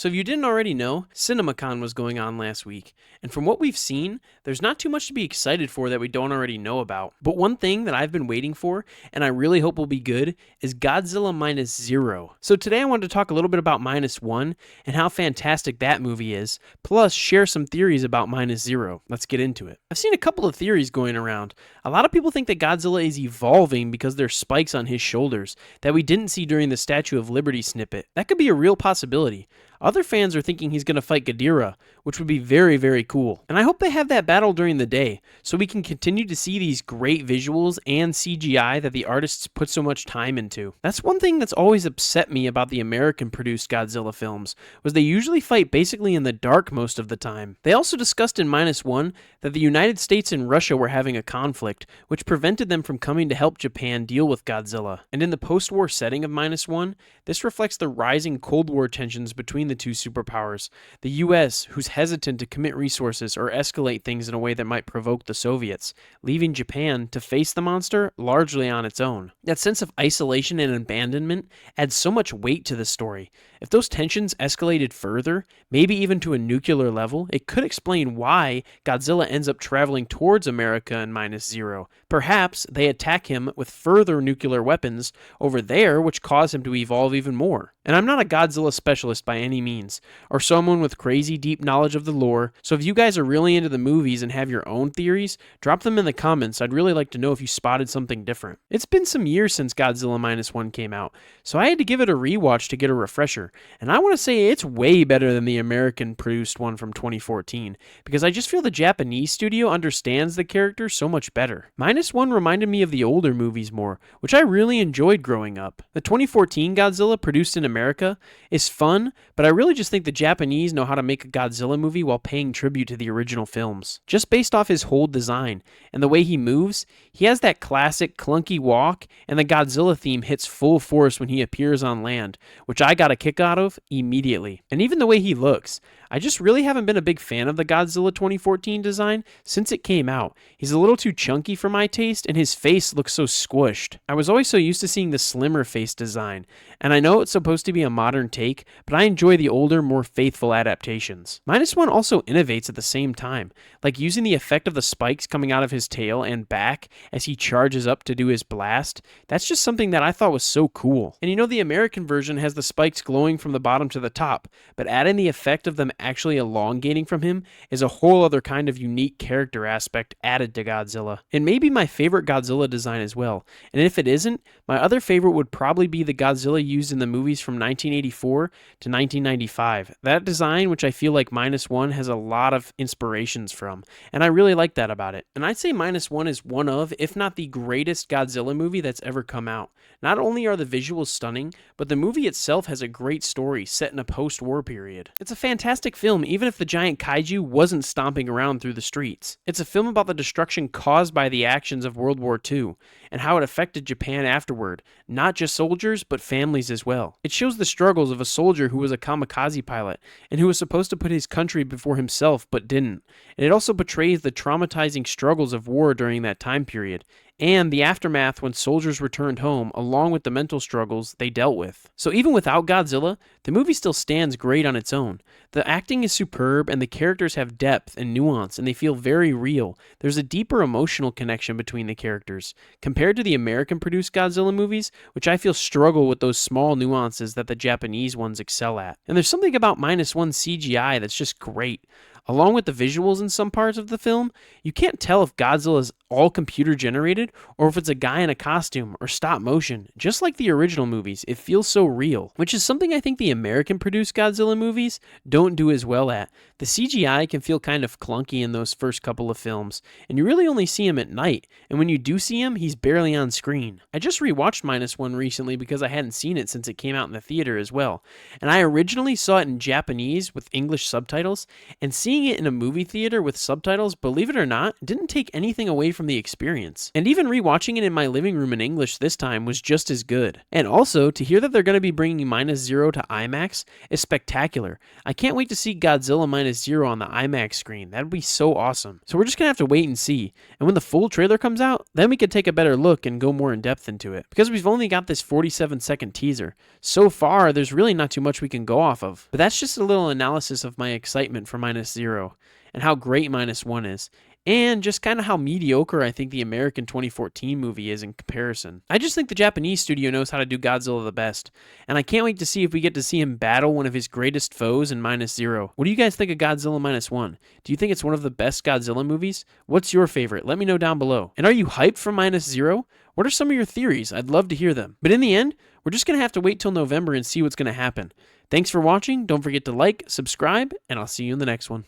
So if you didn't already know, CinemaCon was going on last week, and from what we've seen, there's not too much to be excited for that we don't already know about. But one thing that I've been waiting for, and I really hope will be good, is Godzilla Minus Zero. So today I wanted to talk a little bit about Minus One and how fantastic that movie is, plus share some theories about Minus Zero. Let's get into it. I've seen a couple of theories going around. A lot of people think that Godzilla is evolving because there's spikes on his shoulders that we didn't see during the Statue of Liberty snippet. That could be a real possibility. Other fans are thinking he's going to fight Ghidorah, which would be very, very cool. And I hope they have that battle during the day, so we can continue to see these great visuals and CGI that the artists put so much time into. That's one thing that's always upset me about the American-produced Godzilla films, was they usually fight basically in the dark most of the time. They also discussed in Minus One that the United States and Russia were having a conflict, which prevented them from coming to help Japan deal with Godzilla. And in the post-war setting of Minus One, this reflects the rising Cold War tensions between the two superpowers. The US, who's hesitant to commit resources or escalate things in a way that might provoke the Soviets, leaving Japan to face the monster largely on its own. That sense of isolation and abandonment adds so much weight to the story. If those tensions escalated further, maybe even to a nuclear level, it could explain why Godzilla ends up traveling towards America in Minus Zero. Perhaps they attack him with further nuclear weapons over there, which cause him to evolve even more. And I'm not a Godzilla specialist by any means, or someone with crazy deep knowledge of the lore, so if you guys are really into the movies and have your own theories, drop them in the comments. I'd really like to know if you spotted something different. It's been some years since Godzilla Minus One came out, so I had to give it a rewatch to get a refresher, and I want to say it's way better than the American-produced one from 2014, because I just feel the Japanese studio understands the character so much better. Minus One reminded me of the older movies more, which I really enjoyed growing up. The 2014 Godzilla, produced in America, is fun, but I really just think the Japanese know how to make a Godzilla movie while paying tribute to the original films. Just based off his whole design and the way he moves, he has that classic clunky walk, and the Godzilla theme hits full force when he appears on land, which I got a kick out of immediately. And even the way he looks, I just really haven't been a big fan of the Godzilla 2014 design since it came out. He's a little too chunky for my taste, and his face looks so squished. I was always so used to seeing the slimmer face design, and I know it's supposed to be a modern take, but I enjoy the older, more faithful adaptations. Minus One also innovates at the same time, like using the effect of the spikes coming out of his tail and back as he charges up to do his blast. That's just something that I thought was so cool. And you know, the American version has the spikes glowing from the bottom to the top, but adding the effect of them actually elongating from him is a whole other kind of unique character aspect added to Godzilla. It may be my favorite Godzilla design as well, and if it isn't, my other favorite would probably be the Godzilla used in the movies from 1984 to 1995. That design, which I feel like Minus One has a lot of inspirations from, and I really like that about it. And I'd say Minus One is one of, if not the greatest Godzilla movie that's ever come out. Not only are the visuals stunning, but the movie itself has a great story set in a post-war period. It's a fantastic film, even if the giant kaiju wasn't stomping around through the streets. It's a film about the destruction caused by the actions of World War II, and how it affected Japan afterward, not just soldiers, but families as well. It shows the struggles of a soldier who was a kamikaze pilot, and who was supposed to put his country before himself, but didn't. And it also portrays the traumatizing struggles of war during that time period, and the aftermath when soldiers returned home, along with the mental struggles they dealt with. So even without Godzilla, the movie still stands great on its own. The acting is superb, and the characters have depth and nuance, and they feel very real. There's a deeper emotional connection between the characters, compared to the American-produced Godzilla movies, which I feel struggle with those small nuances that the Japanese ones excel at. And there's something about Minus One CGI that's just great. Along with the visuals in some parts of the film, you can't tell if Godzilla is all computer generated or if it's a guy in a costume or stop motion. Just like the original movies, it feels so real, which is something I think the American-produced Godzilla movies don't do as well at. The CGI can feel kind of clunky in those first couple of films, and you really only see him at night, and when you do see him, he's barely on screen. I just rewatched Minus One recently because I hadn't seen it since it came out in the theater as well, and I originally saw it in Japanese with English subtitles, and seeing it in a movie theater with subtitles, believe it or not, didn't take anything away from the experience. And even rewatching it in my living room in English this time was just as good. And also, to hear that they're going to be bringing Minus Zero to IMAX is spectacular. I can't wait to see Godzilla Minus minus zero on the IMAX screen. That'd be so awesome. So we're just gonna have to wait and see. And when the full trailer comes out, then we can take a better look and go more in depth into it. Because we've only got this 47-second teaser. So far, there's really not too much we can go off of. But that's just a little analysis of my excitement for minus zero and how great minus one is. And just kind of how mediocre I think the American 2014 movie is in comparison. I just think the Japanese studio knows how to do Godzilla the best, and I can't wait to see if we get to see him battle one of his greatest foes in minus zero. What do you guys think of Godzilla minus one? Do you think it's one of the best Godzilla movies? What's your favorite? Let me know down below. And are you hyped for minus zero? What are some of your theories? I'd love to hear them. But in the end, we're just going to have to wait till November and see what's going to happen. Thanks for watching. Don't forget to like, subscribe, and I'll see you in the next one.